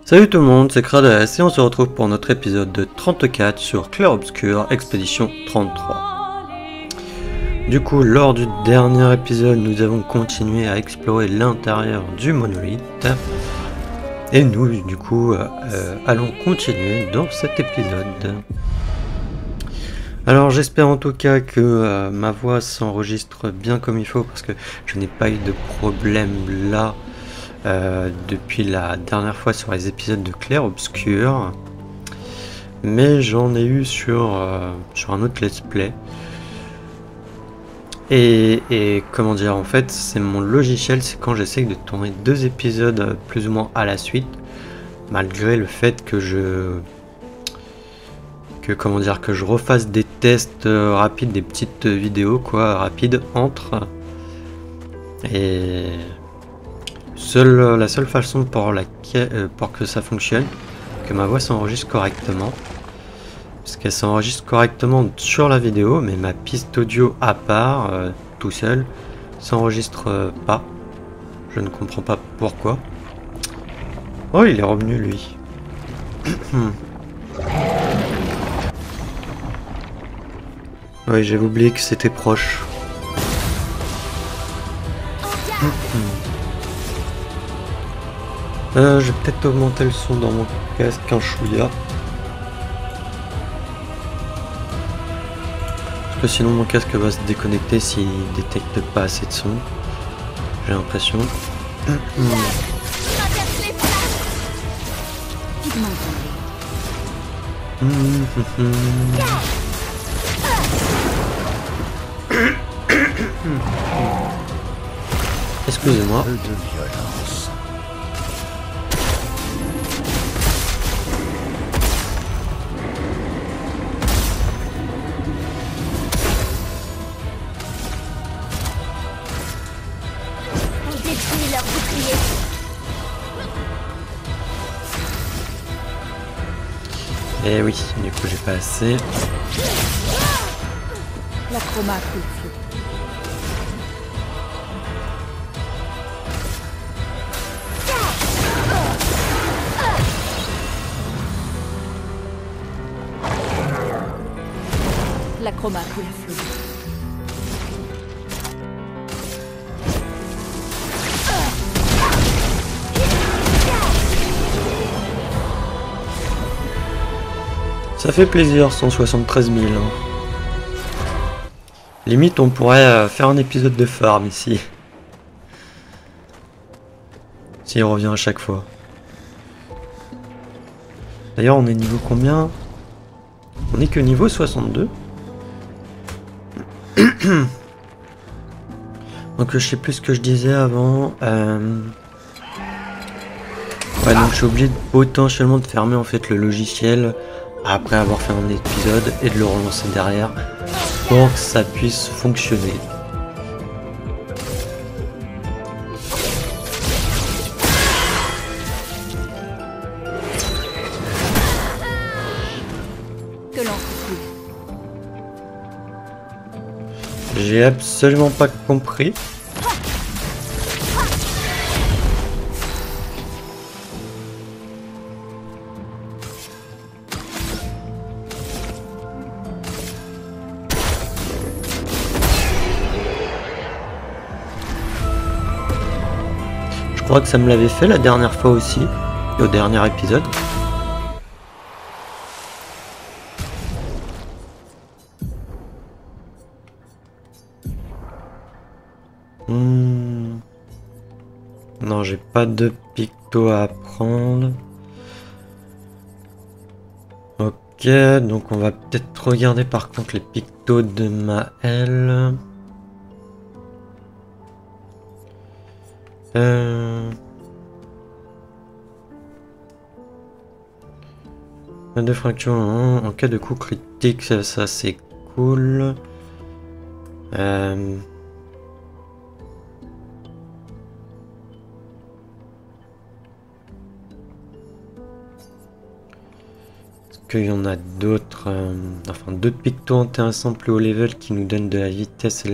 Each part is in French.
Salut tout le monde, c'est Kradas et on se retrouve pour notre épisode de 34 sur Clair Obscur, expédition 33. Du coup, lors du dernier épisode, nous avons continué à explorer l'intérieur du monolithe. Et nous, du coup, allons continuer dans cet épisode. Alors j'espère en tout cas que ma voix s'enregistre bien comme il faut, parce que je n'ai pas eu de problème là. Depuis la dernière fois sur les épisodes de Clair Obscur, mais j'en ai eu sur un autre let's play et comment dire, en fait c'est mon logiciel, c'est quand j'essaye de tourner 2 épisodes plus ou moins à la suite, malgré le fait que je refasse des tests rapides, des petites vidéos rapides entre, et la seule façon pour que ça fonctionne, que ma voix s'enregistre correctement, parce qu'elle s'enregistre correctement sur la vidéo, mais ma piste audio à part, tout seul, s'enregistre pas. Je ne comprends pas pourquoi. Oh, il est revenu lui. Oui, j'avais oublié que c'était proche. Je vais peut-être augmenter le son dans mon casque un chouïa. Parce que sinon mon casque va se déconnecter s'il détecte pas assez de son. J'ai l'impression. Excusez-moi. Eh oui, du coup j'ai pas assez. La chroma a pris le feu. La chroma a pris le feu. Ça fait plaisir, 173 000. Hein. Limite, on pourrait faire un épisode de farm ici. S'il revient à chaque fois. D'ailleurs, on est niveau combien? On est que niveau 62. Donc je sais plus ce que je disais avant. Ouais, donc je suis obligé potentiellement de fermer en fait le logiciel après avoir fait un épisode et de le relancer derrière pour que ça puisse fonctionner. Que l'on coule. J'ai absolument pas compris. Je crois que ça me l'avait fait la dernière fois aussi, et au dernier épisode. Non, j'ai pas de picto à apprendre. Ok, donc on va peut-être regarder par contre les pictos de Maël. De fracture en cas de coup critique, ça c'est cool. Est-ce qu'il y en a d'autres, enfin d'autres pictos intéressants plus haut level qui nous donnent de la vitesse et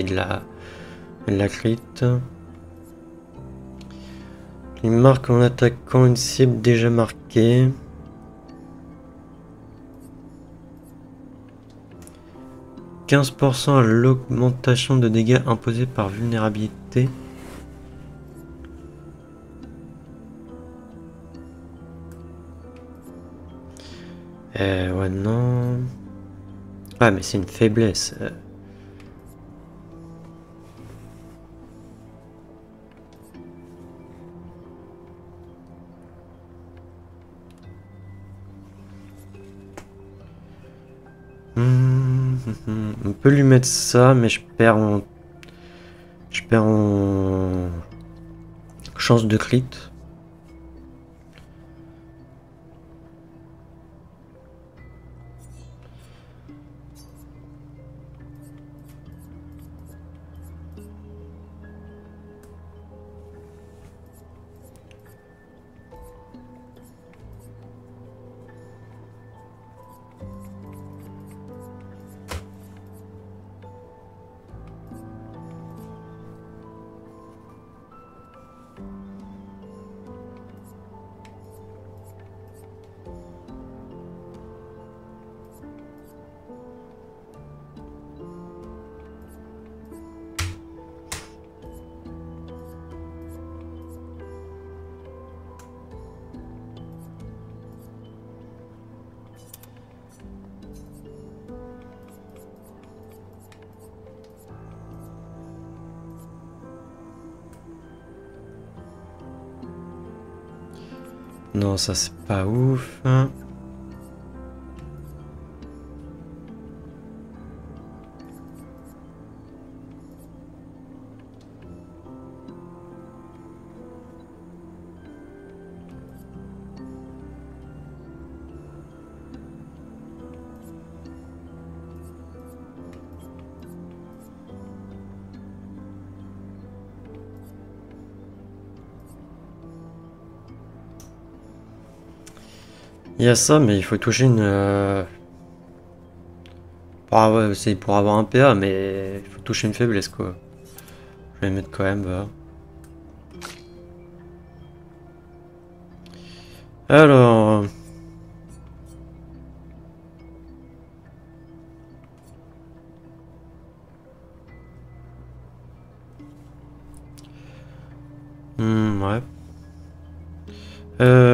de la crit. Il marque en attaquant une cible déjà marquée. « 15% à l'augmentation de dégâts imposée par vulnérabilité. » Ouais, non. Ah, mais c'est une faiblesse. On peut lui mettre ça, mais je perds en chance de crit. Non, ça c'est pas ouf. Il y a ça, mais il faut toucher une... c'est pour avoir un PA, mais il faut toucher une faiblesse, quoi. Je vais mettre quand même... Alors... ouais.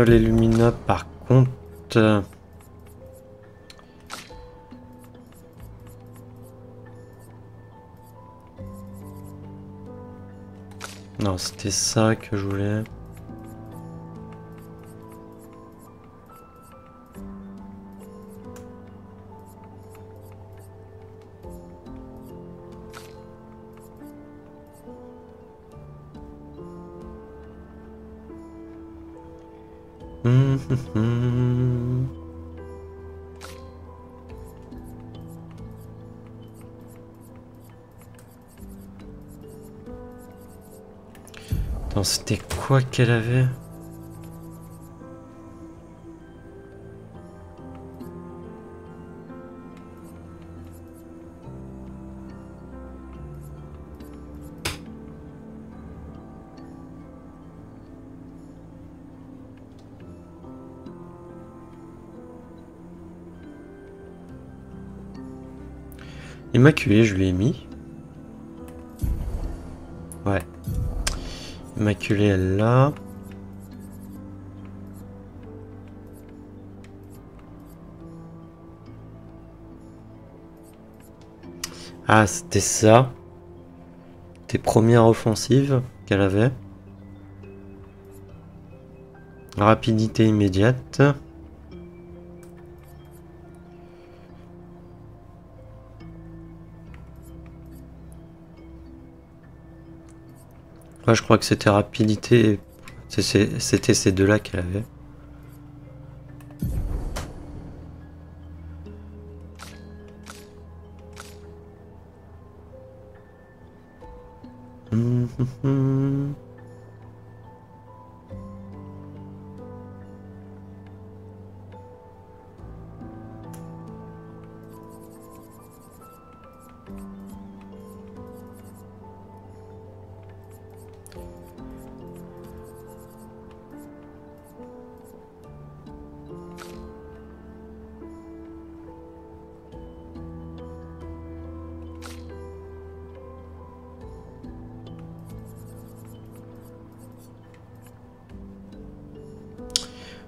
Les Lumina, par contre... Non, c'était ça que je voulais. Attends, c'était quoi qu'elle avait? Immaculée, je l'ai mis. Ouais. Immaculée, elle là. Ah, c'était ça. Tes premières offensives qu'elle avait. Rapidité immédiate. Ouais, je crois que c'était rapidité. C'était ces deux-là qu'elle avait.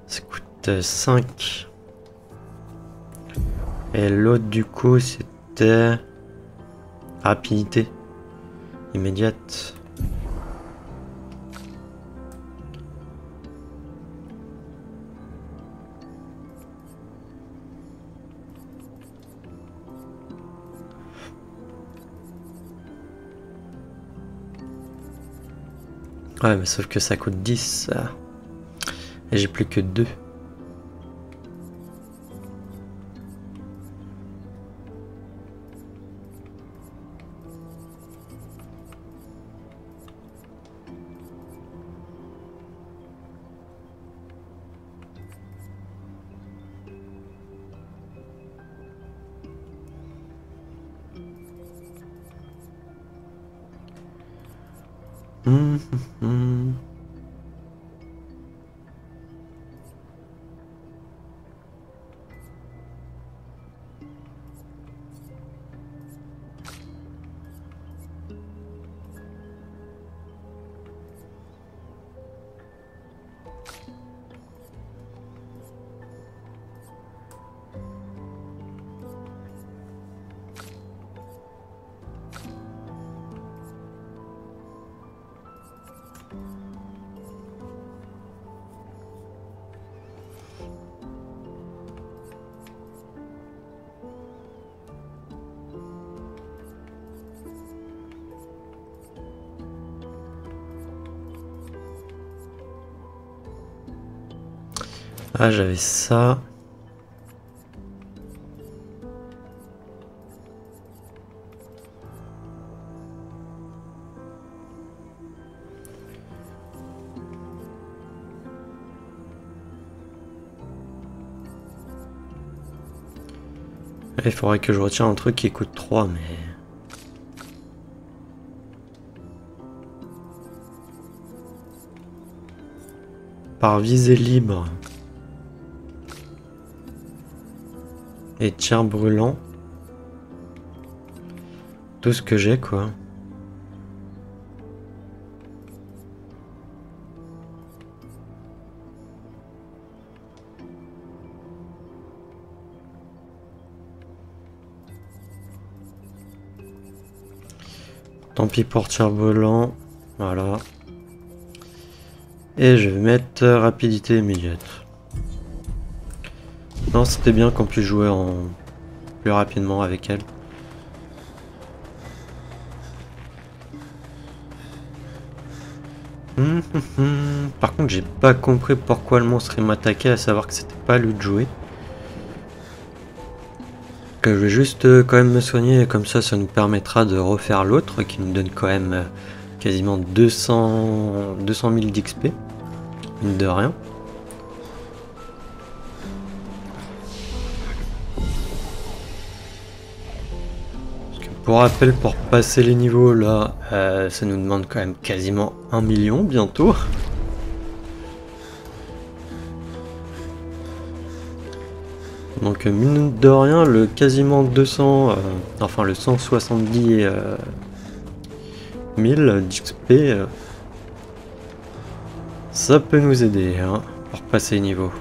Ça coûte 5. Et l'autre du coup c'était rapidité immédiate. Ouais, mais sauf que ça coûte 10. Et j'ai plus que 2. Ah, j'avais ça. Il faudrait que je retienne un truc qui coûte 3, mais... Par visée libre. Et tir brûlant. Tout ce que j'ai, quoi. Tant pis pour tir volant. Voilà. Et je vais mettre rapidité immédiate. Non, c'était bien qu'on puisse jouer plus rapidement avec elle. Par contre, j'ai pas compris pourquoi le monstre m'attaquait, à savoir que c'était pas à lui de jouer. Que je vais juste quand même me soigner, et comme ça nous permettra de refaire l'autre qui nous donne quand même quasiment 200 000 d'XP. Mine de rien. Pour rappel, pour passer les niveaux là, ça nous demande quand même quasiment 1 million bientôt. Donc mine de rien, le quasiment 200, enfin le 170 000 d'XP, ça peut nous aider hein, pour passer les niveaux.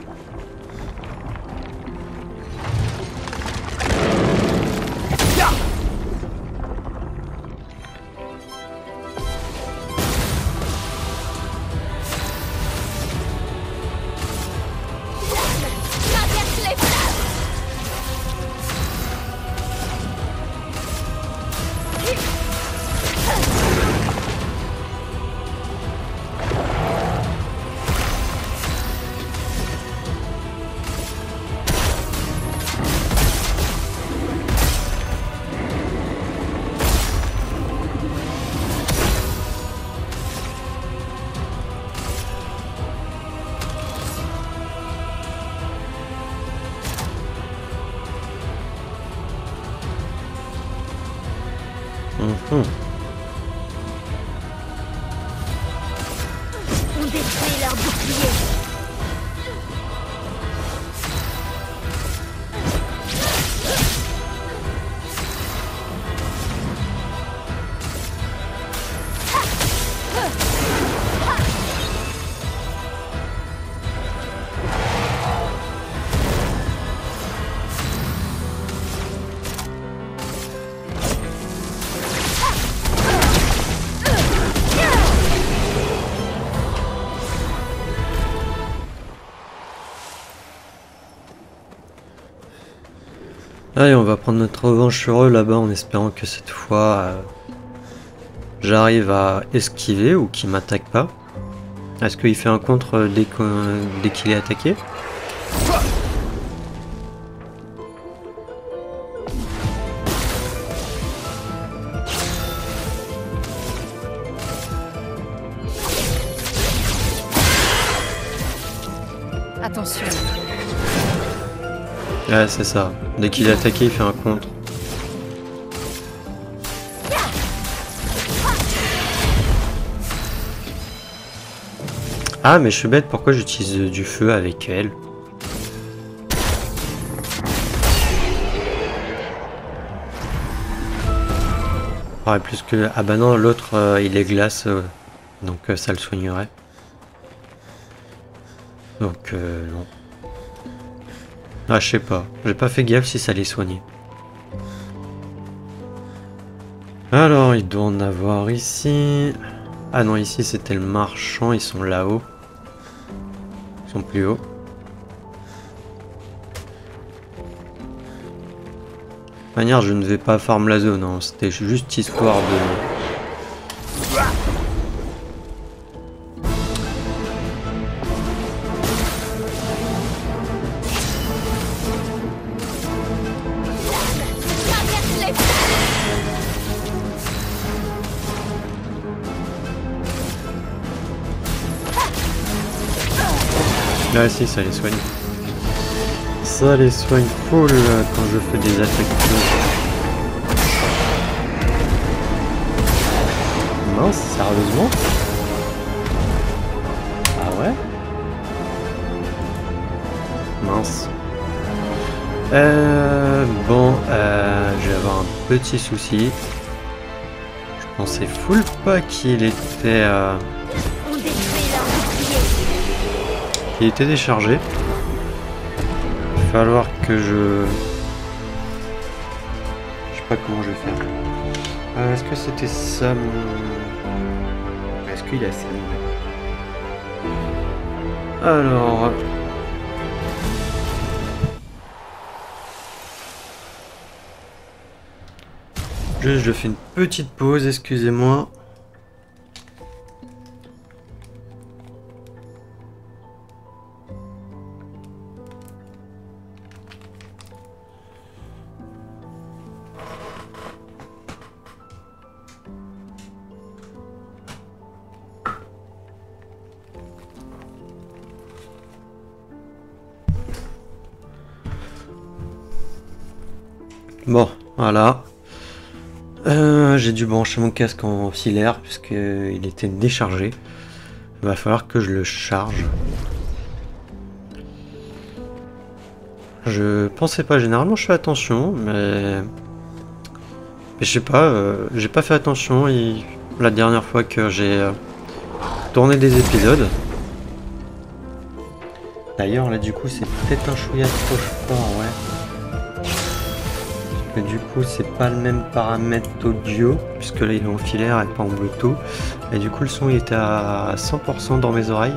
On détruit leur bouclier. Allez, on va prendre notre revanche sur eux là-bas en espérant que cette fois j'arrive à esquiver ou qu'il m'attaque pas. Est-ce qu'il fait un contre dès qu'il est attaqué? Attention. Ouais, c'est ça. Dès qu'il est attaqué, il fait un contre. Ah, mais je suis bête, pourquoi j'utilise du feu avec elle? Ouais, plus que... Ah bah non, l'autre, il est glace, donc ça le soignerait. Donc, non. Ah, je sais pas. J'ai pas fait gaffe si ça les soignait. Alors, il doit en avoir ici. Ah non, ici c'était le marchand, ils sont là-haut. Ils sont plus haut. De toute manière, je ne vais pas farm la zone, hein. C'était juste histoire de... Là, si, ça les soigne. Ça les soigne full quand je fais des attaques. Mince, sérieusement? Ah ouais? Mince. Bon, je vais avoir un petit souci. Je pensais full pas qu'il était... Il était déchargé. Il va falloir que je... Je sais pas comment je vais faire. Est-ce que c'était ça mon... Est-ce qu'il a ça? Alors... Juste, je fais une petite pause, excusez-moi. Bon, voilà. J'ai dû brancher mon casque en filaire puisqu'il était déchargé. Il va falloir que je le charge. Je pensais pas, généralement je fais attention, mais je sais pas, j'ai pas fait attention la dernière fois que j'ai tourné des épisodes. D'ailleurs là du coup c'est peut-être un chouïa trop fort, ouais. Du coup c'est pas le même paramètre audio puisque là il est en filaire et pas en bluetooth et du coup le son il était à 100% dans mes oreilles.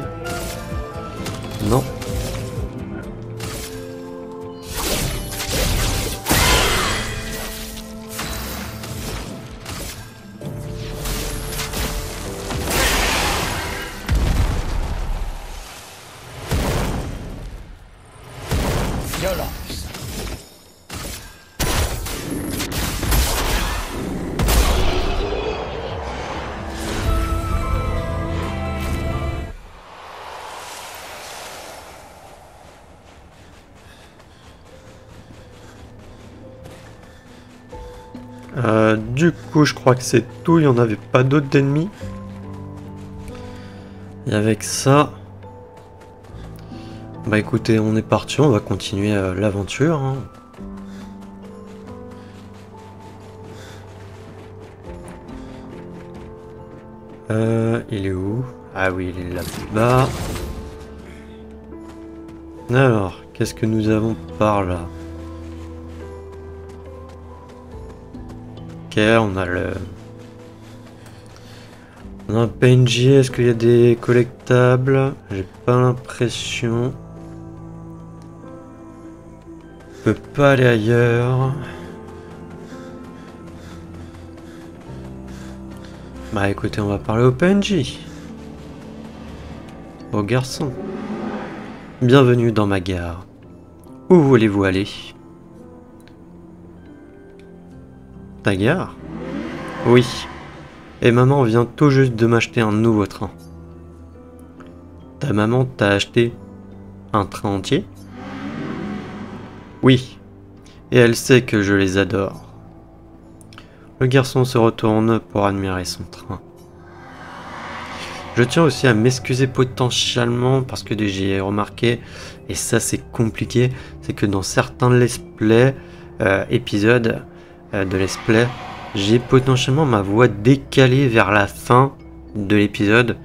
Non. Du coup, je crois que c'est tout. Il n'y en avait pas d'autres d'ennemis. Et avec ça... Bah écoutez, on est parti. On va continuer l'aventure. Hein. Il est où? Ah oui, il est là-bas. Alors, qu'est-ce que nous avons par là? Ok, on a le... On a un PNJ, est-ce qu'il y a des collectables? J'ai pas l'impression. peut pas aller ailleurs. Bah écoutez, on va parler au PNJ. Au garçon. Bienvenue dans ma gare. Où voulez-vous aller? Ta gare? Oui. Et maman vient tout juste de m'acheter un nouveau train. Ta maman t'a acheté un train entier? Oui. Et elle sait que je les adore. Le garçon se retourne pour admirer son train. Je tiens aussi à m'excuser potentiellement parce que j'ai remarqué, et ça c'est compliqué, c'est que dans certains let's play, épisodes de let's play, j'ai potentiellement ma voix décalée vers la fin de l'épisode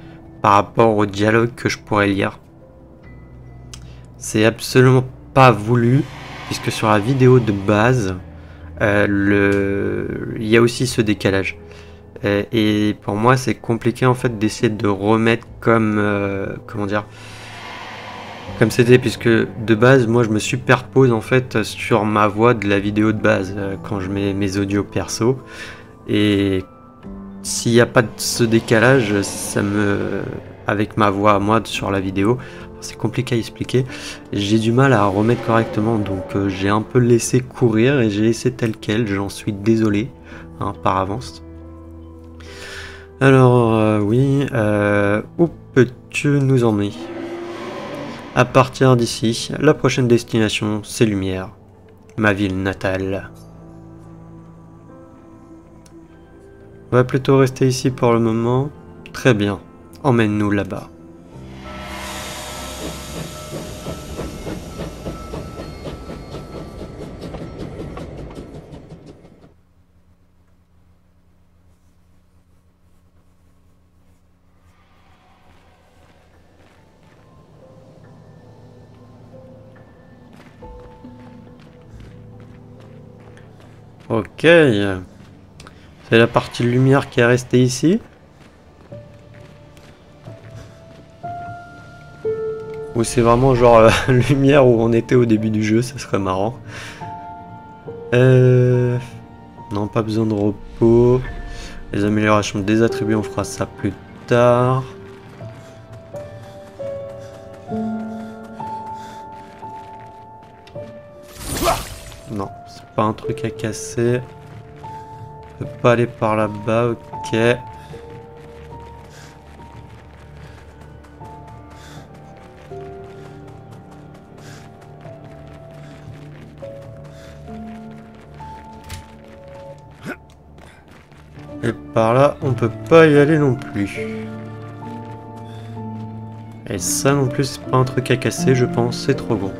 par rapport au dialogue que je pourrais lire. C'est absolument pas voulu, puisque sur la vidéo de base, il y a aussi ce décalage. Et pour moi, c'est compliqué en fait d'essayer de remettre comme comment dire, comme c'était, puisque de base, moi, je me superpose en fait sur ma voix de la vidéo de base quand je mets mes audios perso. Et s'il n'y a pas de ce décalage, avec ma voix à moi sur la vidéo, c'est compliqué à expliquer. J'ai du mal à remettre correctement, donc j'ai un peu laissé courir et j'ai laissé tel quel. J'en suis désolé par avance. Alors, oui, où peux-tu nous emmener? À partir d'ici, la prochaine destination, c'est Lumière, ma ville natale. On va plutôt rester ici pour le moment. Très bien, emmène-nous là-bas. Ok, c'est la partie lumière qui est restée ici. Ou c'est vraiment genre lumière où on était au début du jeu, ça serait marrant. Non, pas besoin de repos. Les améliorations des attributs, on fera ça plus tard. Non, c'est pas un truc à casser. Je peux pas aller par là-bas, ok. Et par là, on peut pas y aller non plus. Et ça non plus, c'est pas un truc à casser, je pense, c'est trop bon.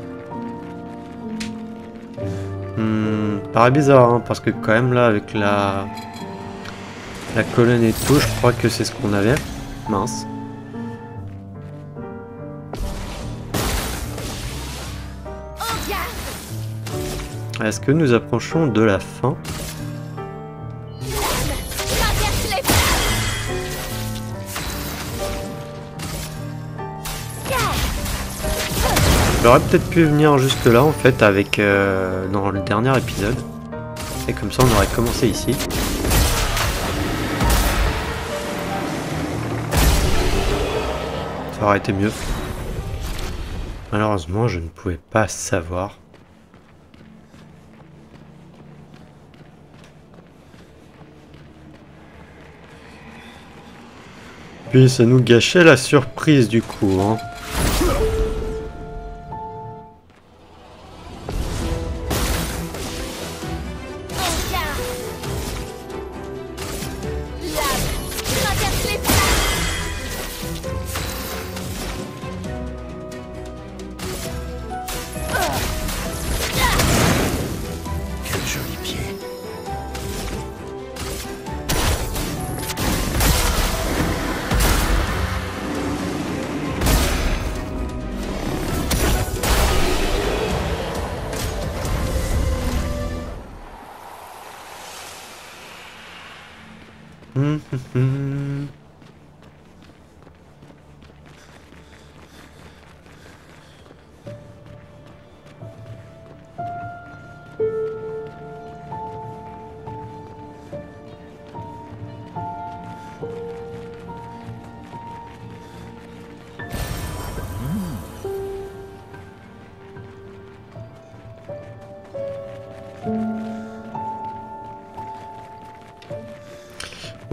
Paraît bizarre, hein, parce que quand même là, avec la colonne et tout, je crois que c'est ce qu'on avait. Mince. Est-ce que nous approchons de la fin? J'aurais peut-être pu venir jusque là en fait avec dans le dernier épisode. Et comme ça on aurait commencé ici. Ça aurait été mieux. Malheureusement je ne pouvais pas savoir. Puis ça nous gâchait la surprise du coup, hein.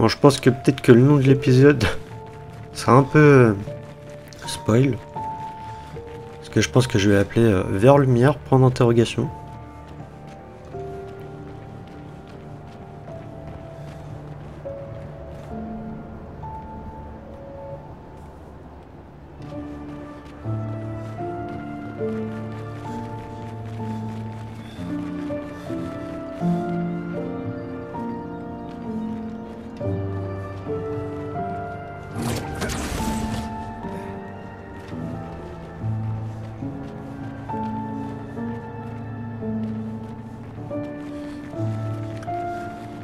Bon, je pense que peut-être que le nom de l'épisode sera un peu spoil. Parce que je pense que je vais appeler Vers Lumière, point d'interrogation.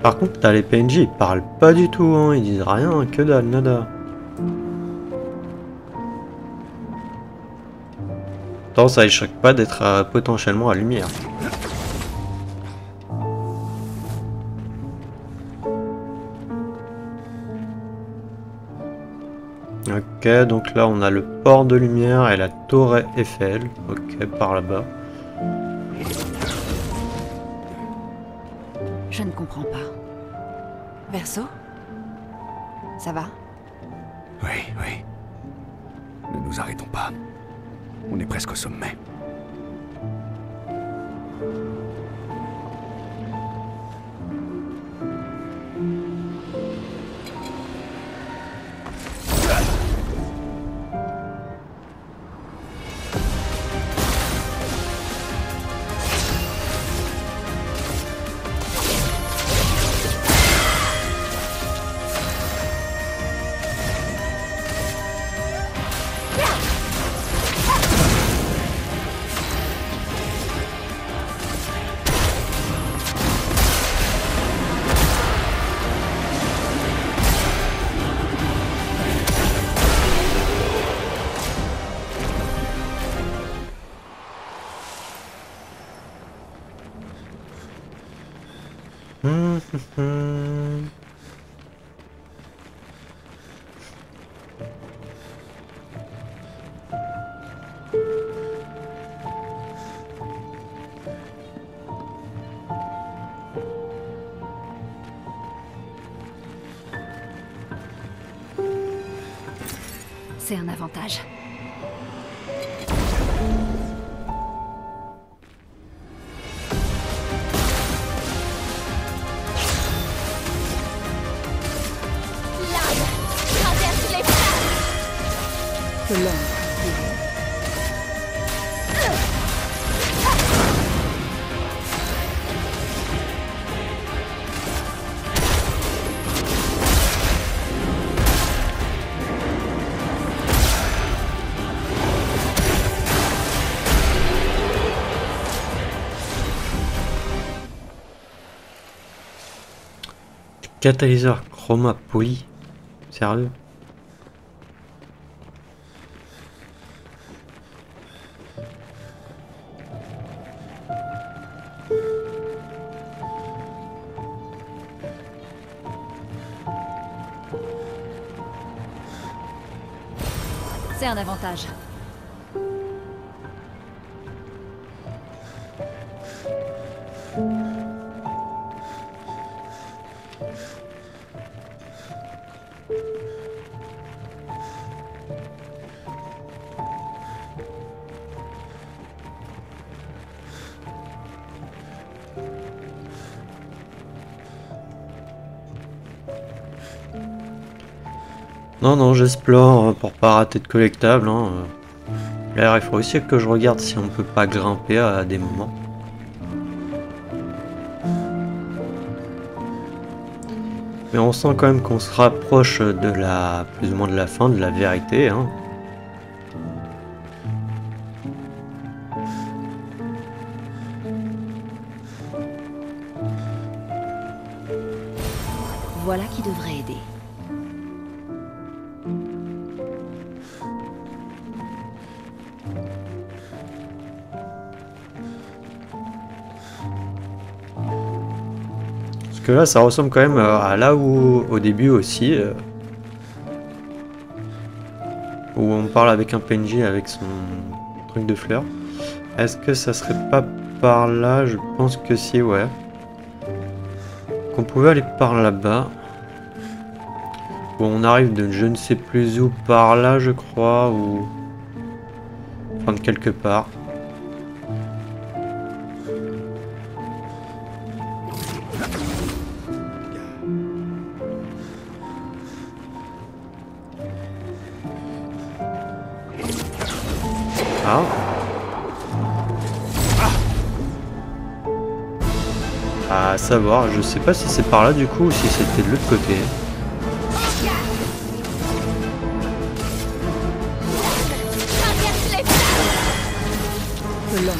Par contre, là, les PNJ, ils parlent pas du tout, hein, ils disent rien, que dalle, nada. Attends, ça les choque pas d'être potentiellement à lumière. Ok, donc là on a le port de lumière et la tour Eiffel. Ok, par là-bas. Je ne comprends pas. Verso? Ça va? Oui, oui. Ne nous arrêtons pas. On est presque au sommet. C'est un avantage. Traverse les flammes. Que l'homme. Catalyseur chroma poli. Sérieux? C'est un avantage. Non, non, j'explore pour pas rater de collectables. Hein. D'ailleurs, il faut aussi que je regarde si on peut pas grimper à des moments. Mais on sent quand même qu'on se rapproche de la, plus ou moins de la fin, de la vérité. Hein. Voilà qui devrait aider. Parce que là, ça ressemble quand même à là où, au début aussi, où on parle avec un PNJ avec son truc de fleurs. Est-ce que ça serait pas par là? Je pense que si, ouais. Qu'on pouvait aller par là-bas. Bon, on arrive de je ne sais plus où par là, je crois, ou... Enfin, de quelque part. Ah. À savoir, je sais pas si c'est par là du coup ou si c'était de l'autre côté. Traverse les flammes.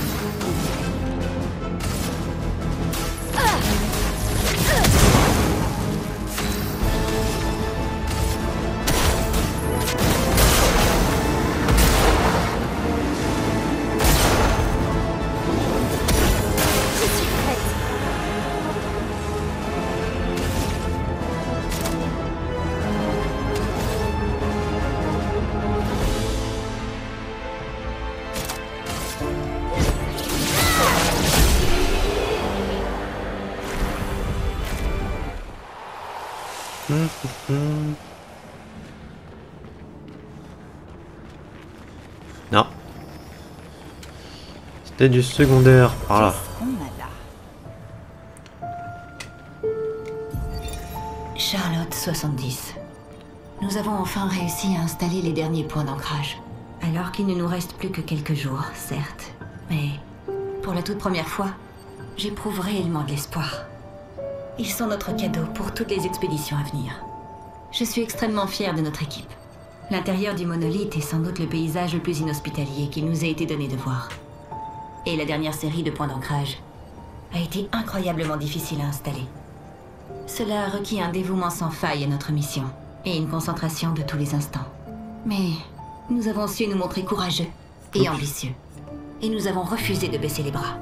Je suis prête. Non. C'était du secondaire par là. Qu'est-ce qu'on a là? Charlotte 70. Nous avons enfin réussi à installer les derniers points d'ancrage. Alors qu'il ne nous reste plus que quelques jours, certes. Mais pour la toute première fois, j'éprouve réellement de l'espoir. Ils sont notre cadeau pour toutes les expéditions à venir. Je suis extrêmement fière de notre équipe. L'intérieur du monolithe est sans doute le paysage le plus inhospitalier qu'il nous ait été donné de voir. Et la dernière série de points d'ancrage a été incroyablement difficile à installer. Cela a requis un dévouement sans faille à notre mission, et une concentration de tous les instants. Mais nous avons su nous montrer courageux et ambitieux. Et nous avons refusé de baisser les bras.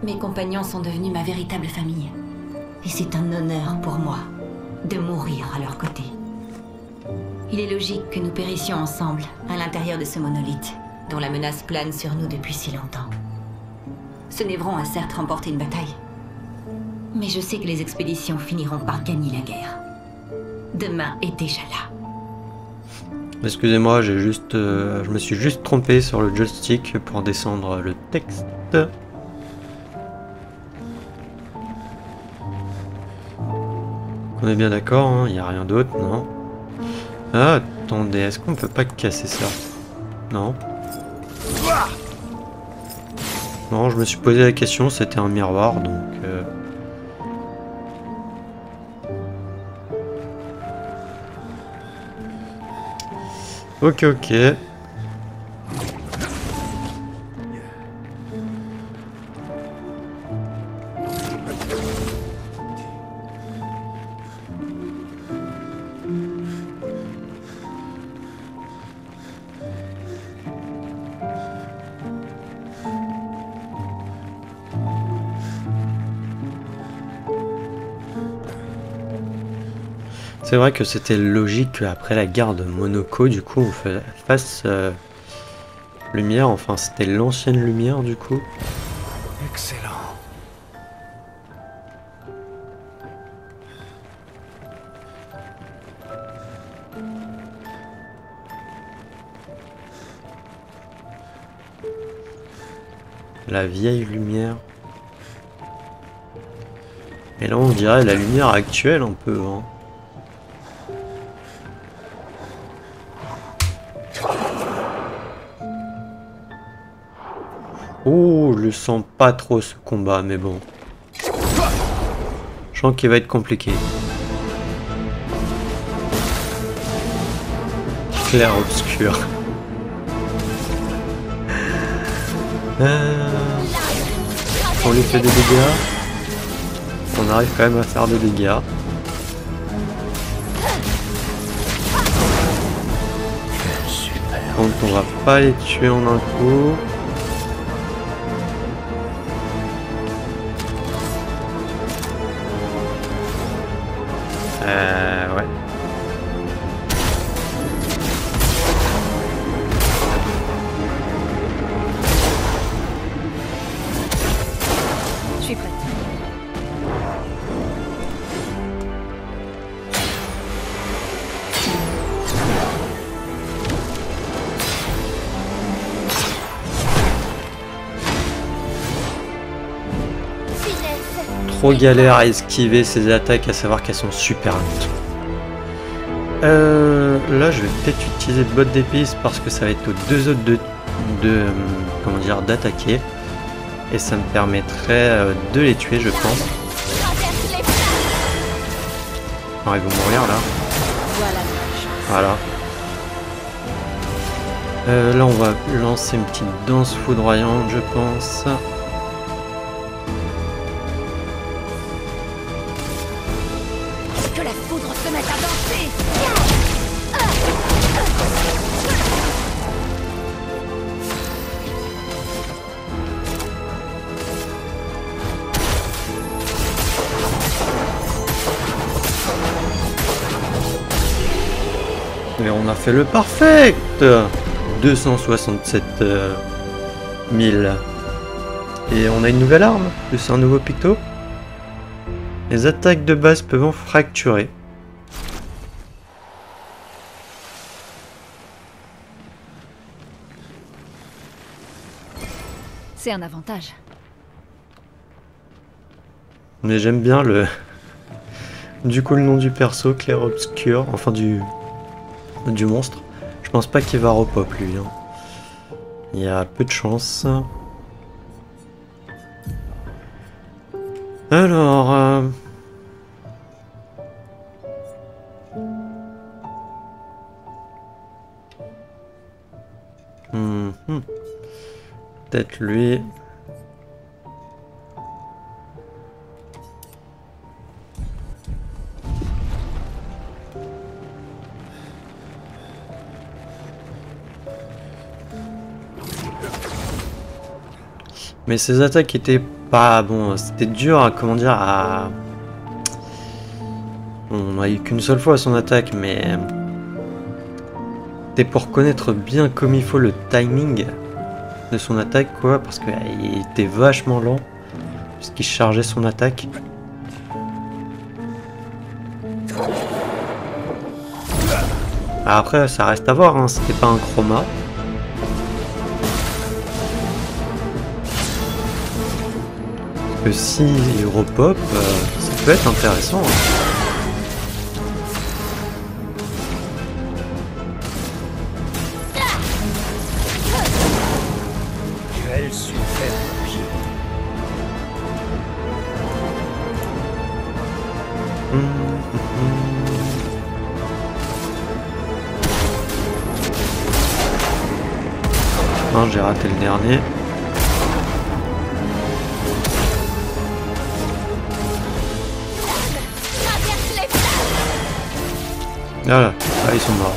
Mes compagnons sont devenus ma véritable famille. Et c'est un honneur pour moi de mourir à leur côté. Il est logique que nous périssions ensemble à l'intérieur de ce monolithe, dont la menace plane sur nous depuis si longtemps. Ce Névron a certes remporté une bataille, mais je sais que les expéditions finiront par gagner la guerre. Demain est déjà là. Excusez-moi, j'ai juste, je me suis juste trompé sur le joystick pour descendre le texte. On est bien d'accord, il n'y a rien d'autre, non? Ah, attendez, est-ce qu'on peut pas casser ça? Non. Non, je me suis posé la question, c'était un miroir, donc... Ok, ok. C'est vrai que c'était logique qu'après la gare de Monaco, du coup, on fasse lumière. Enfin, c'était l'ancienne lumière, du coup. Excellent. La vieille lumière. Et là, on dirait la lumière actuelle, un peu, hein. Oh, je le sens pas trop ce combat, mais bon. Je sens qu'il va être compliqué. Clair obscur. On lui fait des dégâts. On arrive quand même à faire des dégâts. Donc on va pas les tuer en un coup. Ouais. Je suis prête. trop galère à esquiver ces attaques, à savoir qu'elles sont super lentes. Là, je vais peut-être utiliser botte d'épices parce que ça va être aux deux autres comment dire, d'attaquer. Et ça me permettrait de les tuer, je pense. Traverse les flammes. Alors, ils vont mourir là. Voilà. Voilà. Là, on va lancer une petite danse foudroyante, je pense. Que la foudre se mette à danser. Mais on a fait le perfect 267 000. Et on a une nouvelle arme, plus un nouveau picto. Les attaques de base peuvent en fracturer. C'est un avantage. Mais j'aime bien le... Du coup le nom du perso, Clair Obscur, enfin du monstre. Je pense pas qu'il va repop lui. Hein. Il y a peu de chance. Alors... Peut-être lui... Mais ces attaques étaient pas... Bon, c'était dur à... Comment dire, à... On n'a eu qu'une seule fois son attaque, mais... C'était pour connaître bien comme il faut le timing de son attaque, quoi, parce qu'il était vachement lent, puisqu'il chargeait son attaque. Après, ça reste à voir, hein, c'était pas un chroma. Que si il repop, ça peut être intéressant. Hein. Quel super objet. Non, j'ai raté le dernier. Traverse les flammes. Voilà, ah, ils sont morts.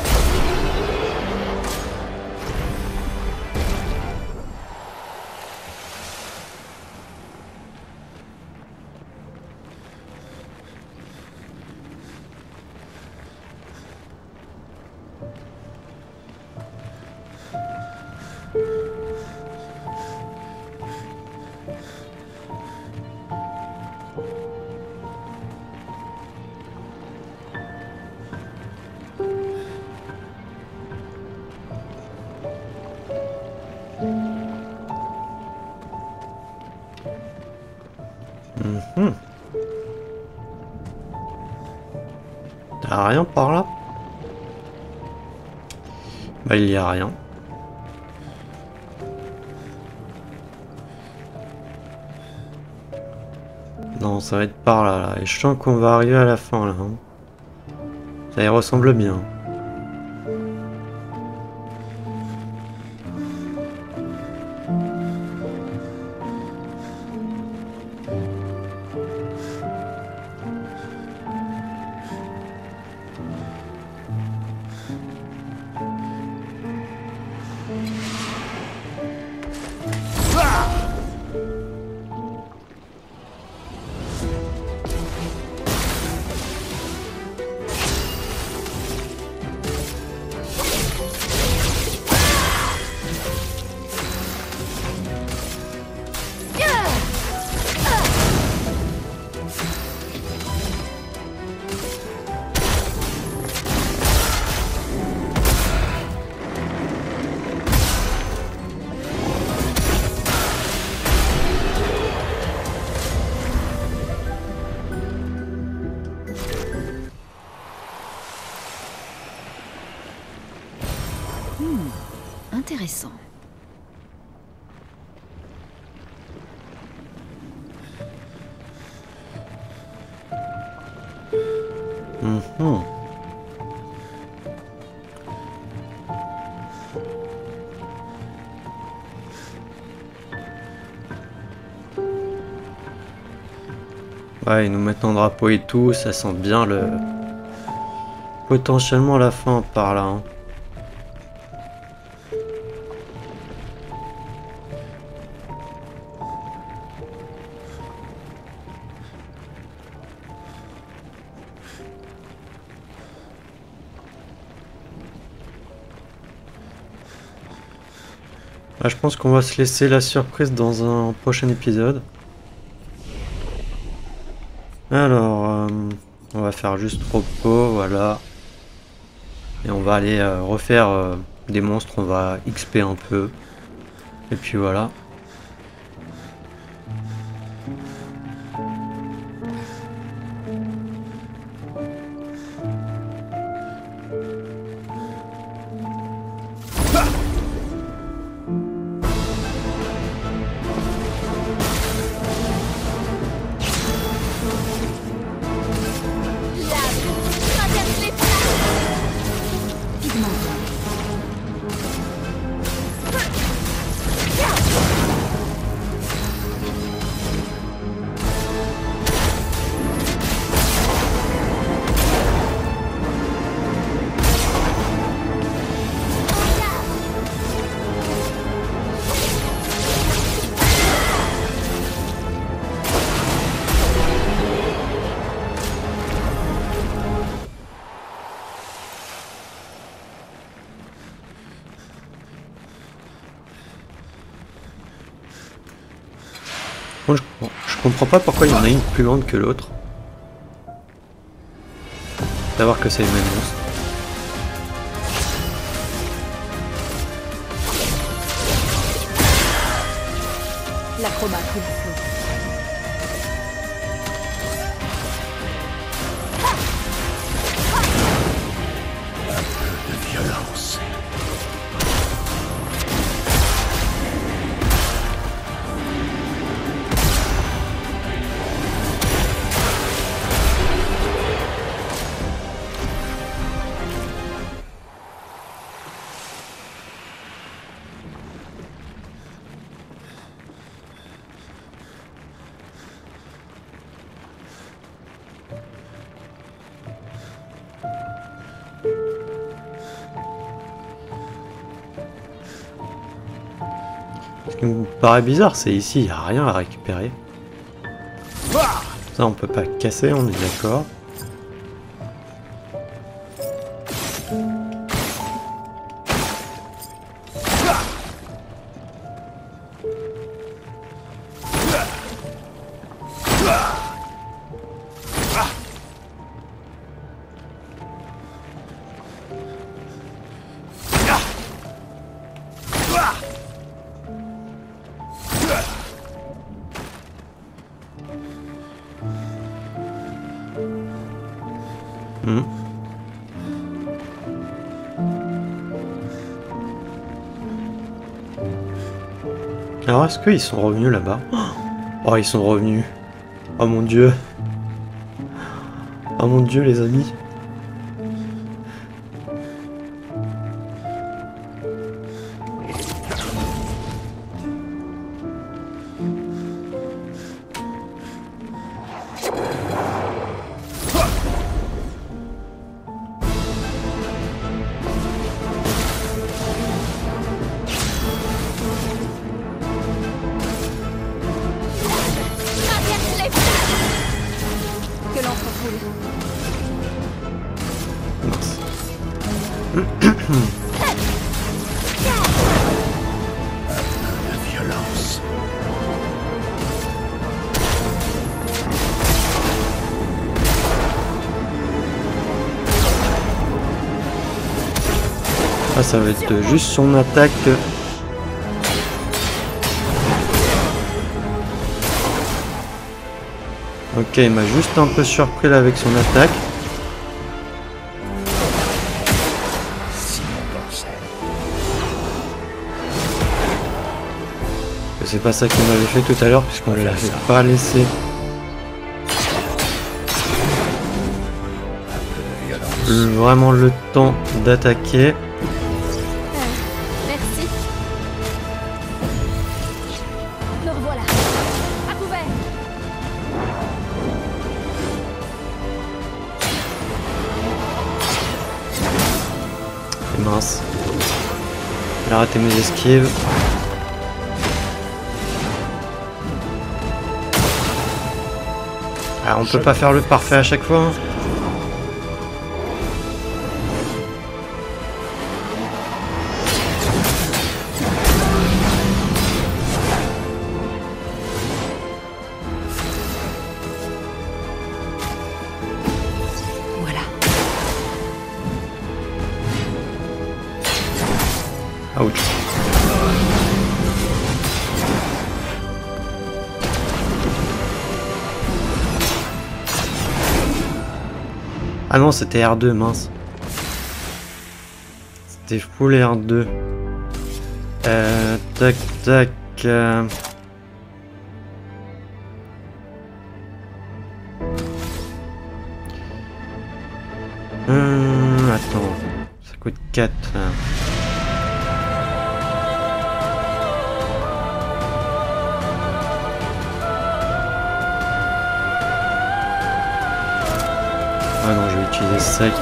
T'as rien par là? Bah il y a rien. Non, ça va être par là, là. Et je sens qu'on va arriver à la fin là. Hein. Ça y ressemble bien. Intéressant. Mhm. Ouais, ils nous mettent en drapeau et tout, ça sent bien le... potentiellement la fin par là. Hein. Là, je pense qu'on va se laisser la surprise dans un prochain épisode. Alors, on va faire juste repos, voilà. Et on va aller refaire des monstres, on va XP un peu. Et puis voilà. Bon, je comprends pas pourquoi il y en a une plus grande que l'autre. Savoir que c'est le même monstre. L'acromate ou le flot. De violence. Ce qui me paraît bizarre, c'est ici, il n'y a rien à récupérer. Ça, on peut pas casser, on est d'accord. Alors, est-ce qu'ils sont revenus là-bas? Oh, ils sont revenus. Oh mon dieu. Oh mon dieu, les amis. Ah, ça va être juste son attaque. Ok, il m'a juste un peu surpris là avec son attaque. C'est pas ça qu'il m'avait fait tout à l'heure puisqu'on ne l'avait pas laissé vraiment le temps d'attaquer. Merci. Me revoilà. À couvert. Et mince. Il a raté mes esquives. Ah, on peut pas faire le parfait à chaque fois. Hein. Voilà. Ouch. Ah non, c'était R2, mince. C'était full R2. Tac, tac. Attends. Ça coûte 4. Ah non, je vais utiliser sac.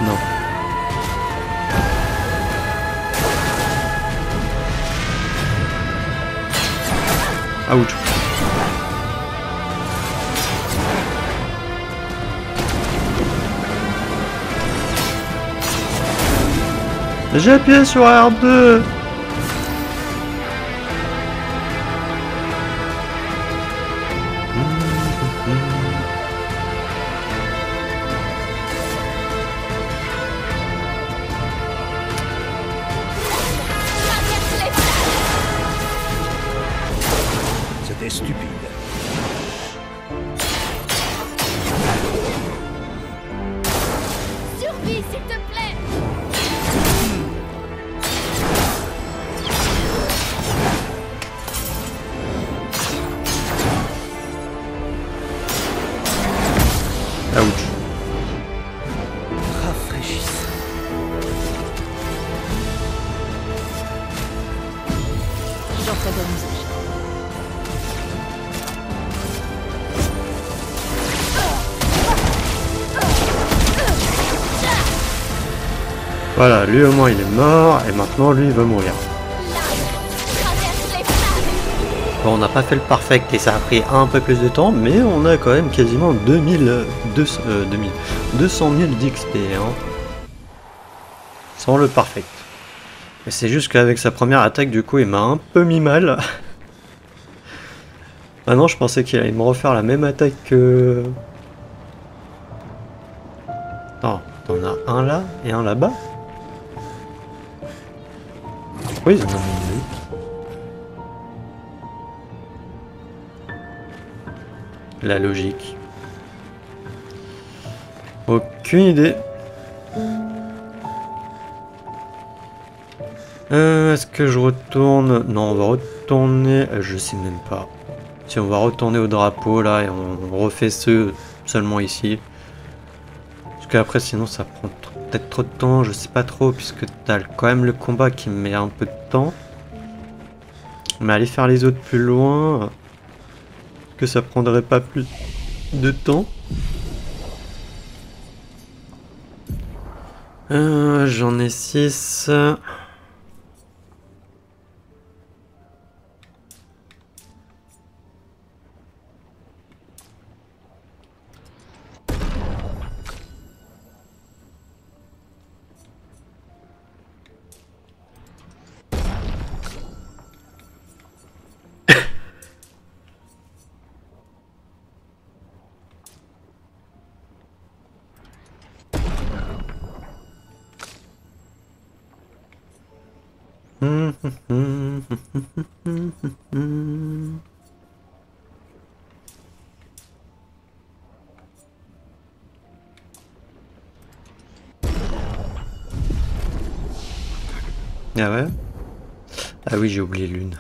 Non. Ouch. J'ai appuyé sur R2. C'était stupide. Survie, s'il te plaît. Ouch. Rafraîchissant. J'en ferai bon usage. Voilà, lui au moins il est mort et maintenant lui il va mourir. Traverse les flammes. Bon, on n'a pas fait le perfect et ça a pris un peu plus de temps, mais on a quand même quasiment 200 000 d'XP, hein, sans le perfect. Et c'est juste qu'avec sa première attaque, du coup, il m'a un peu mis mal. Ah non, je pensais qu'il allait me refaire la même attaque que... Non, t'en as un là et un là-bas. Oui, ils en ont mis deux. La logique. Aucune idée. Est-ce que je retourne? Non, on va retourner... je sais même pas. Si on va retourner au drapeau là et on refait ce seulement ici. Parce qu'après sinon ça prend peut-être trop de temps, je sais pas trop, puisque t'as quand même le combat qui me met un peu de temps. Mais aller faire les autres plus loin, que ça prendrait pas plus de temps. J'en ai 6. Ah ouais? Ah oui, j'ai oublié l'une.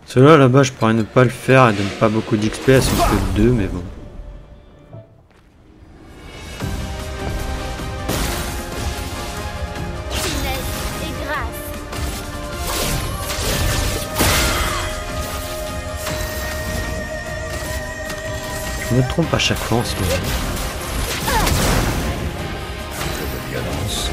Celui-là, là-bas, je pourrais ne pas le faire et donne pas beaucoup d'XP, elles sont que 2, mais bon. Je me trompe à chaque fois en ce moment. De violence.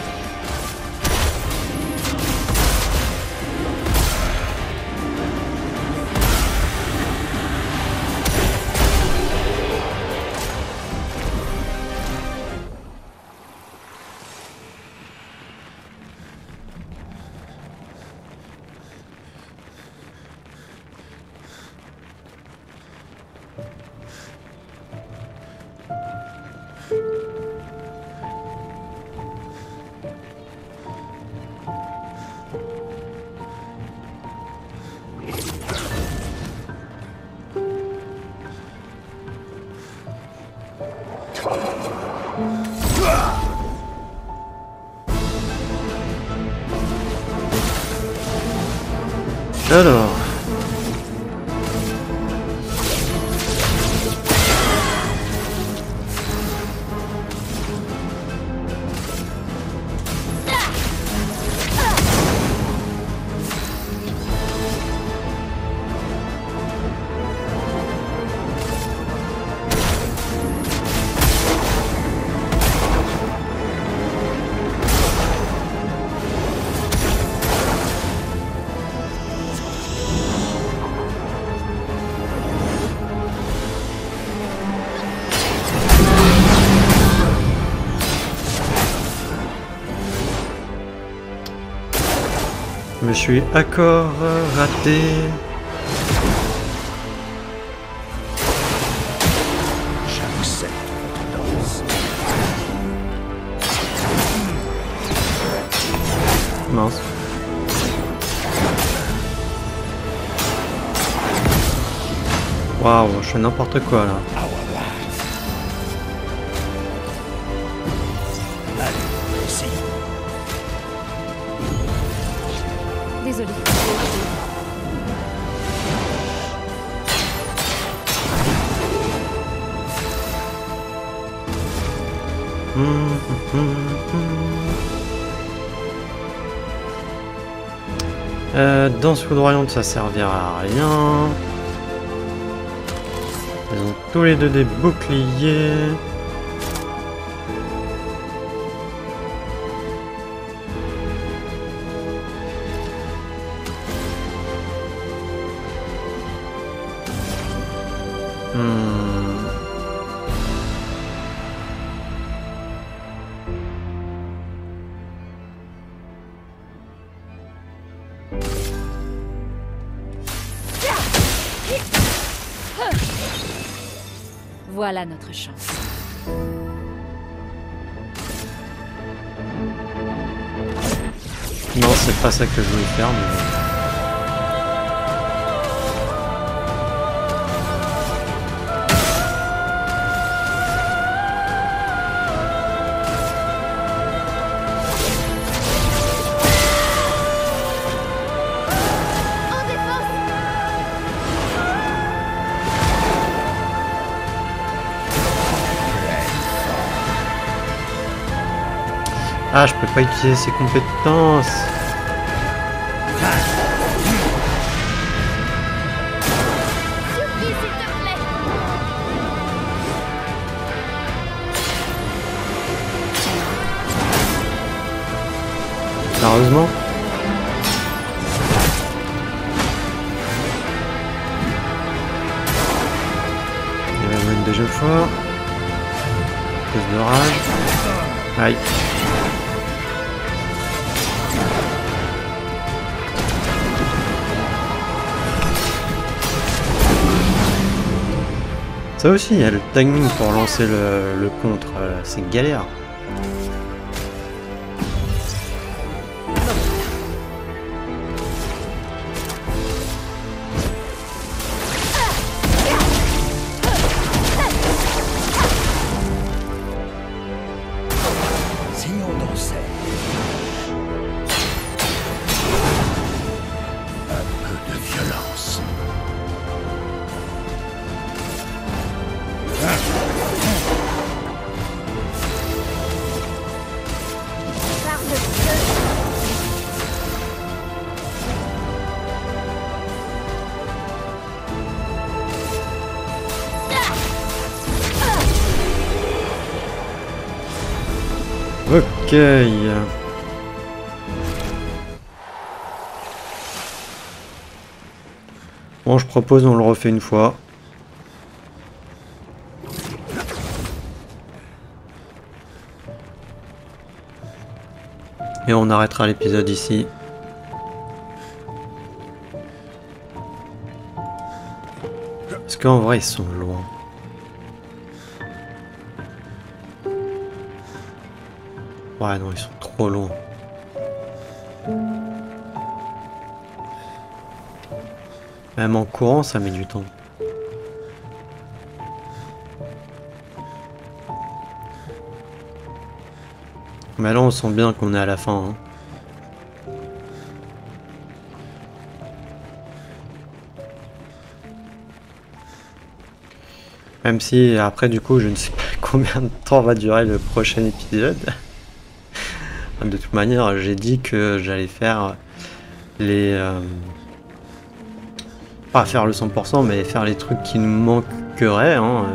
Alors... Je me suis encore raté. J'accepte votre danse. Mince. Waouh, je fais n'importe quoi là. Allez, ici. Désolée. Danse foudroyante, ça servira à rien. Ils ont tous les deux des boucliers. Voilà notre chance. Non, c'est pas ça que je voulais faire, mais... Ah, je peux pas utiliser ses compétences. Suffit, s'il te plaît. Sérieusement? Il va jouer une deuxième fois. Prise de rage. Aïe. Ça aussi, il y a le timing pour lancer le contre. C'est galère. Si on dansait. Un peu de violence. Par le feu. Ok. Bon, je propose on le refait une fois. Et on arrêtera l'épisode ici. Parce qu'en vrai, ils sont loin. Ouais, non, ils sont trop loin. Même en courant, ça met du temps. Mais là, on sent bien qu'on est à la fin. Hein. Même si, après, du coup, je ne sais pas combien de temps va durer le prochain épisode. De toute manière, j'ai dit que j'allais faire les... pas faire le 100%, mais faire les trucs qui nous manqueraient. Hein.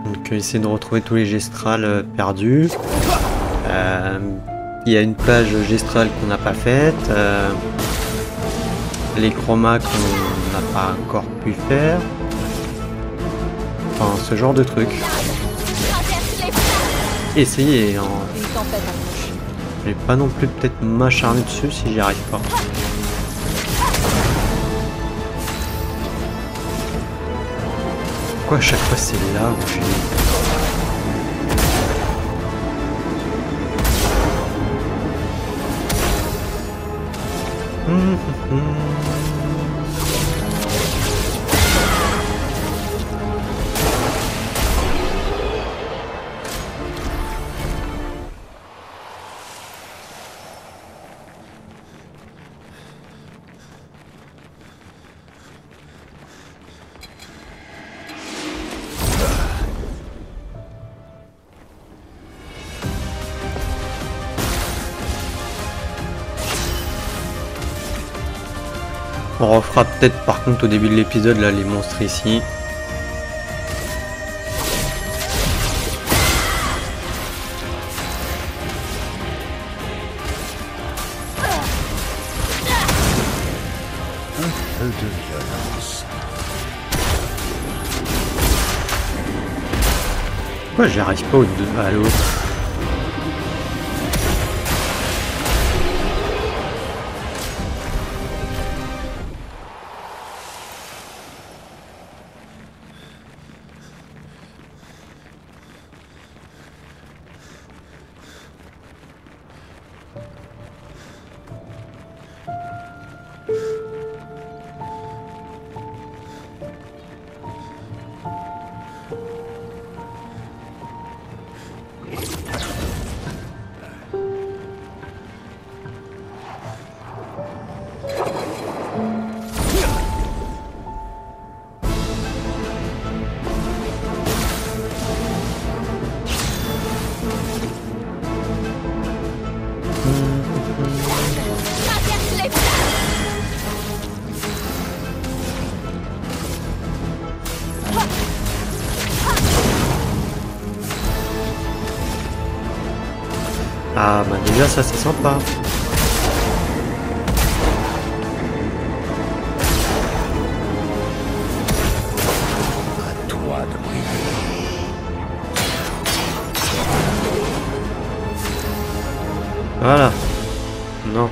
Donc, essayer de retrouver tous les gestrals perdus. Il y a une plage gestrale qu'on n'a pas faite. Les chromas qu'on n'a pas encore pu faire. Enfin, ce genre de trucs. Traverse les flammes. Essayez. Hein. Une tempête approche. Je vais pas non plus peut-être m'acharner dessus si j'y arrive pas. Pourquoi à chaque fois c'est là où j'ai... On refera peut-être par contre au début de l'épisode là les monstres ici. Un peu de violence. Pourquoi j'y arrive pas à l'autre? Ah bah déjà ça c'est sympa. À toi de briller. Voilà. Non.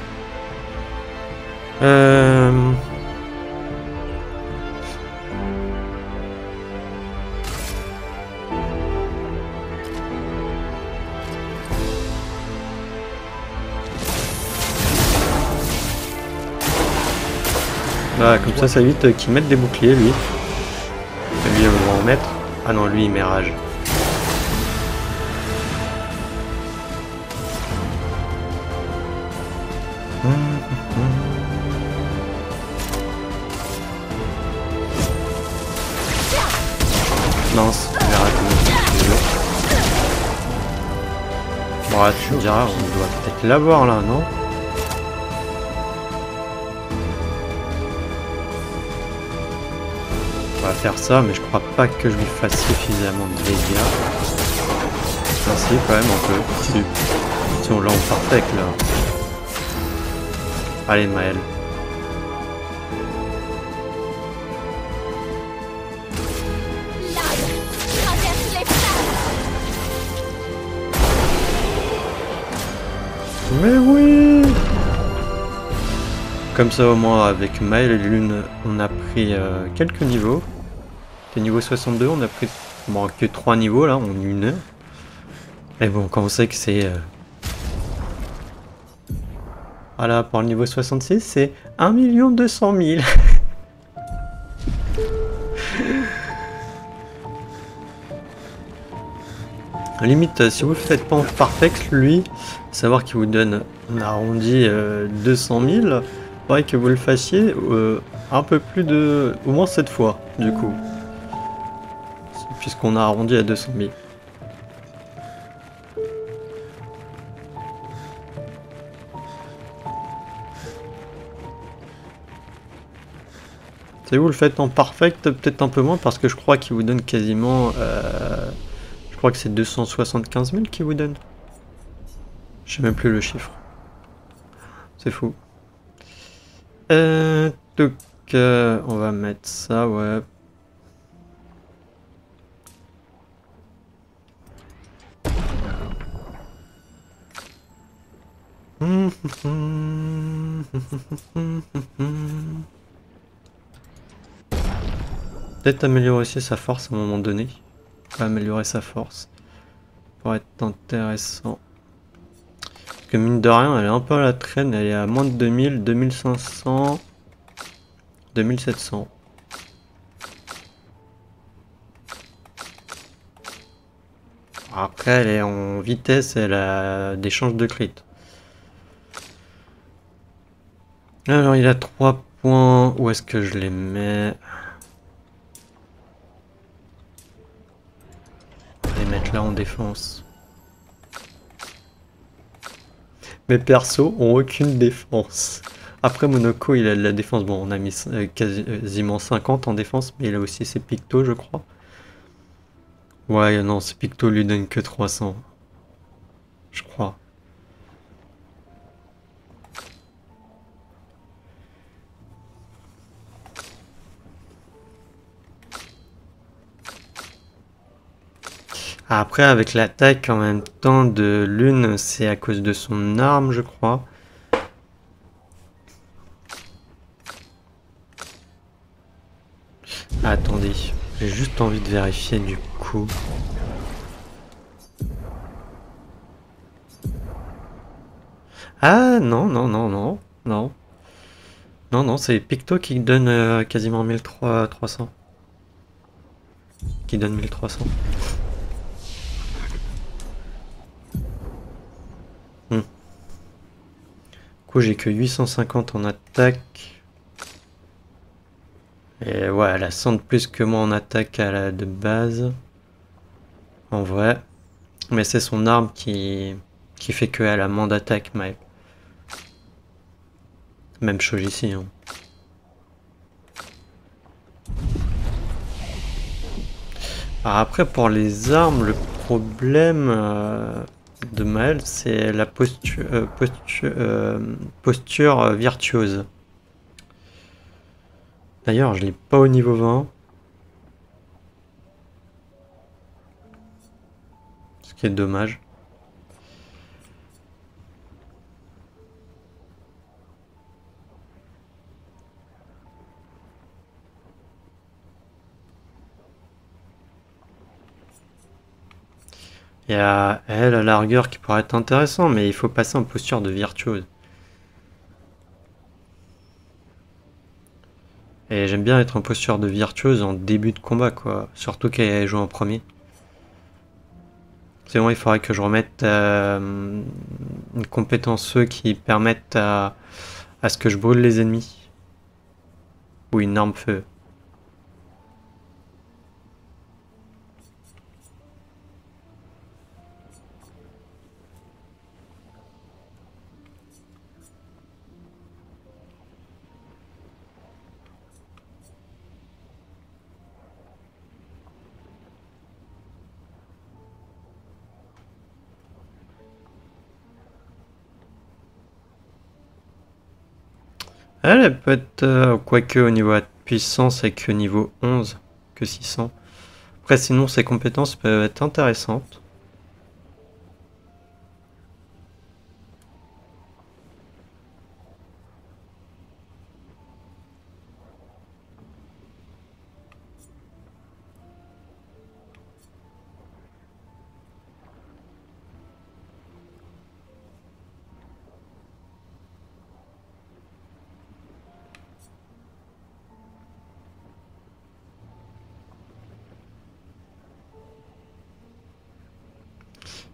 Bah, comme ça évite qu'il mette des boucliers, lui. Et lui, on va en mettre. Ah non, lui, il met rage. Lance, on verra comment tu veux. Bon, là, tu me diras, on doit peut-être l'avoir là, non? On va faire ça, mais je crois pas que je lui fasse suffisamment de dégâts. Ainsi, quand même, un peu. Si on l'a en parfait là. Allez, Maël. Mais oui! Comme ça, au moins, avec Maël et Lune, on a pris quelques niveaux. T'es niveau 62, on a pris bon, que 3 niveaux là en une heure. Et bon, quand on sait que c'est... Voilà, pour le niveau 66, c'est 1 200 000. Limite, si vous le faites pas en perfect, lui, savoir qu'il vous donne, on arrondi 200 000, faudrait que vous le fassiez un peu plus de... au moins 7 fois, du coup. Puisqu'on a arrondi à 200 000. Si vous le faites en perfect, peut-être un peu moins, parce que je crois qu'il vous donne quasiment... je crois que c'est 275 000 qu'il vous donne. Je sais même plus le chiffre. C'est fou. Donc, on va mettre ça, ouais. Peut-être améliorer aussi sa force à un moment donné. On va améliorer sa force. Pour être intéressant. Parce que mine de rien, elle est un peu à la traîne. Elle est à moins de 2000, 2500, 2700. Après, elle est en vitesse, elle a des chances de crit. Alors, il a 3 points. Où est-ce que je les mets? On va les mettre là en défense. Mes persos ont aucune défense. Après, Monoko, il a de la défense. Bon, on a mis quasiment 50 en défense, mais il a aussi ses pictos, je crois. Ouais, non, ses pictos lui donnent que 300. Je crois. Après, avec l'attaque en même temps de Lune, c'est à cause de son arme, je crois. Attendez, j'ai juste envie de vérifier du coup. Ah non, non, non, non, non. Non, non, c'est Picto qui donne quasiment 1300. Qui donne 1300. Du coup, j'ai que 850 en attaque. Et ouais, elle a 100 de plus que moi en attaque à la de base. En vrai. Mais c'est son arme qui fait qu'elle a moins d'attaque, mais... Même chose ici. Hein. Alors après, pour les armes, le problème de Maël, c'est la posture virtuose. D'ailleurs, je l'ai pas au niveau 20. Ce qui est dommage. Il y a elle à la rigueur qui pourrait être intéressant, mais il faut passer en posture de virtuose. Et j'aime bien être en posture de virtuose en début de combat, quoi. Surtout qu'elle joue en premier. Sinon, il faudrait que je remette une compétence qui permette à ce que je brûle les ennemis. Ou une arme feu. Elle peut être, quoique au niveau de puissance et que niveau 11, que 600. Après, sinon, ses compétences peuvent être intéressantes.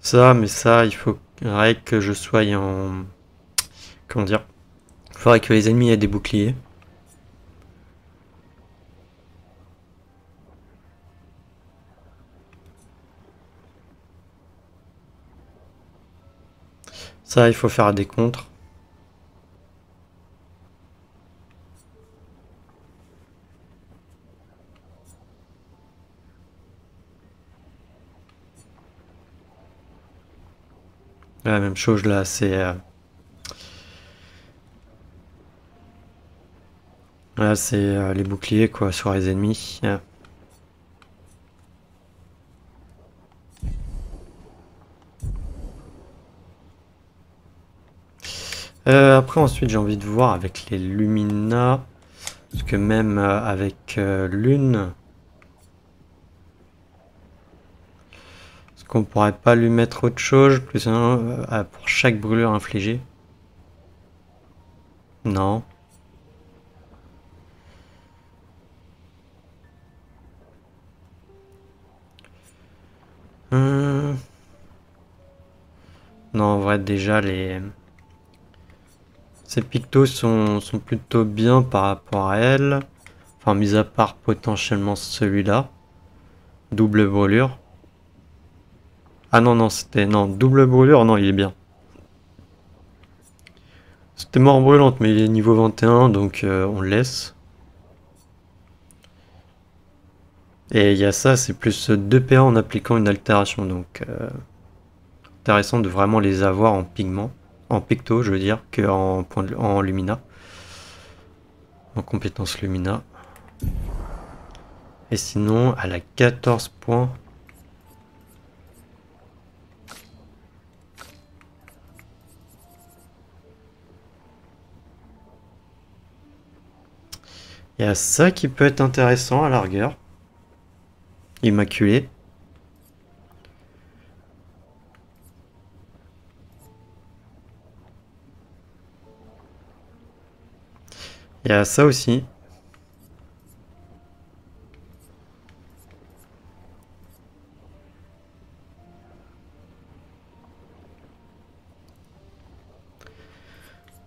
Ça, mais ça, il faudrait que je sois en... Comment dire? Il faudrait que les ennemis aient des boucliers. Ça, il faut faire des contres. La même chose là, c'est... Là, c'est les boucliers, quoi, sur les ennemis. Après, ensuite, j'ai envie de voir avec les Lumina. Parce que même avec Lune... Est-ce qu'on pourrait pas lui mettre autre chose, plus un pour chaque brûlure infligée? Non. Hum. Non, en vrai, déjà, ces pictos sont plutôt bien par rapport à elle. Enfin, mis à part potentiellement celui-là. Double brûlure. Ah non, non, c'était... Non, double brûlure, non, il est bien. C'était mort brûlante, mais il est niveau 21, donc on le laisse. Et il y a ça, c'est plus 2 PA en appliquant une altération, donc... intéressant de vraiment les avoir en pigment. En picto, je veux dire, en lumina. En compétence lumina. Et sinon, elle a 14 points. Il y a ça qui peut être intéressant à la rigueur. Immaculé. Il y a ça aussi.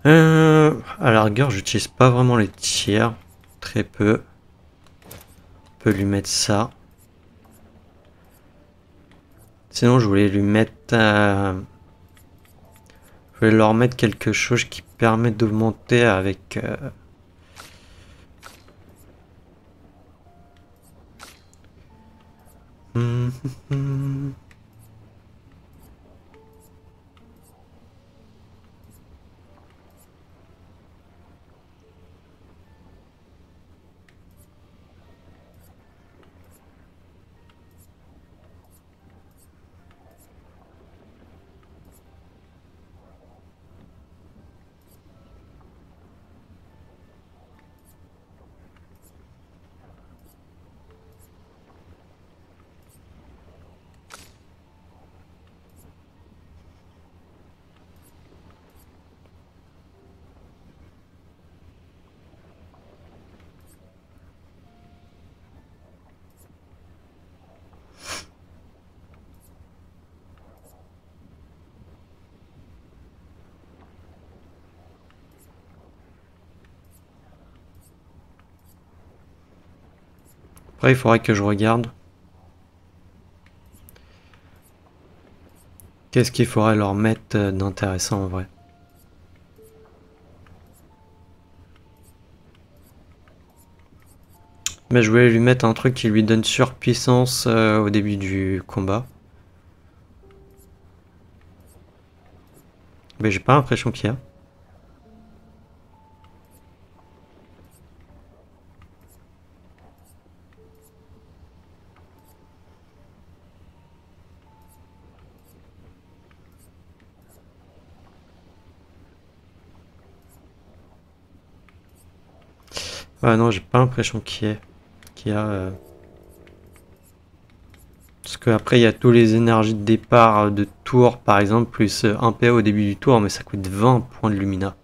À la rigueur, j'utilise pas vraiment les tiers. Très peu. On peut lui mettre ça. Sinon, je voulais lui mettre... je voulais leur mettre quelque chose qui permet d'augmenter avec... Après, il faudrait que je regarde. Qu'est-ce qu'il faudrait leur mettre d'intéressant en vrai? Mais je voulais lui mettre un truc qui lui donne surpuissance au début du combat. Mais j'ai pas l'impression qu'il y a. Ah non, j'ai pas l'impression qu'il y a. Parce qu'après, il y a tous les énergies de départ de tour, par exemple, plus 1 PA au début du tour, mais ça coûte 20 points de Lumina.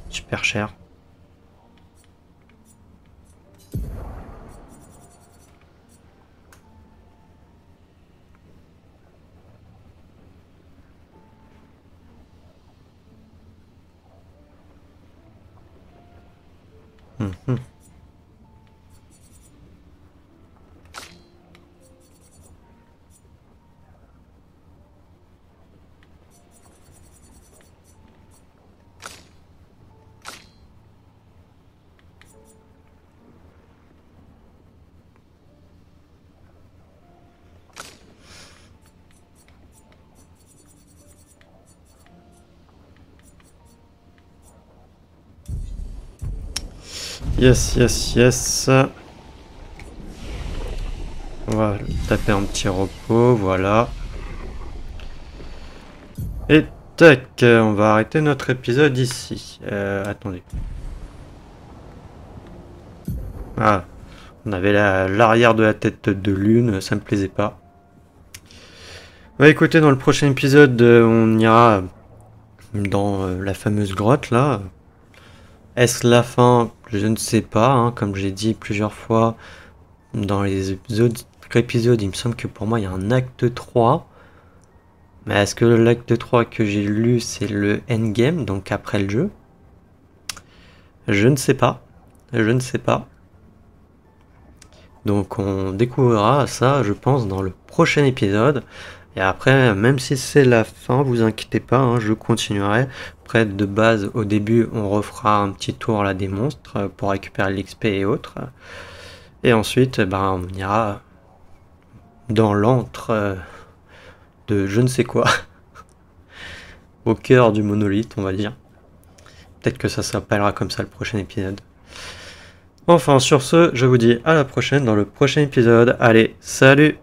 Super cher. Mhm. Yes, yes, yes. On va taper un petit repos, voilà. Et tac, on va arrêter notre épisode ici. Attendez. Ah, on avait l'arrière de la tête de Lune, ça me plaisait pas. Bah écoutez, dans le prochain épisode, on ira dans la fameuse grotte là. Est-ce la fin? Je ne sais pas, hein, comme j'ai dit plusieurs fois dans les autres épisodes, il me semble que pour moi il y a un acte 3. Mais est-ce que l'acte 3 que j'ai lu c'est le endgame, donc après le jeu? Je ne sais pas. Je ne sais pas. Donc on découvrira ça, je pense, dans le prochain épisode. Et après, même si c'est la fin, vous inquiétez pas, hein, je continuerai. Après, de base, au début, on refera un petit tour là des monstres pour récupérer l'XP et autres. Et ensuite, ben, on ira dans l'antre de je ne sais quoi. Au cœur du monolithe, on va dire. Peut-être que ça s'appellera comme ça le prochain épisode. Enfin, sur ce, je vous dis à la prochaine dans le prochain épisode. Allez, salut!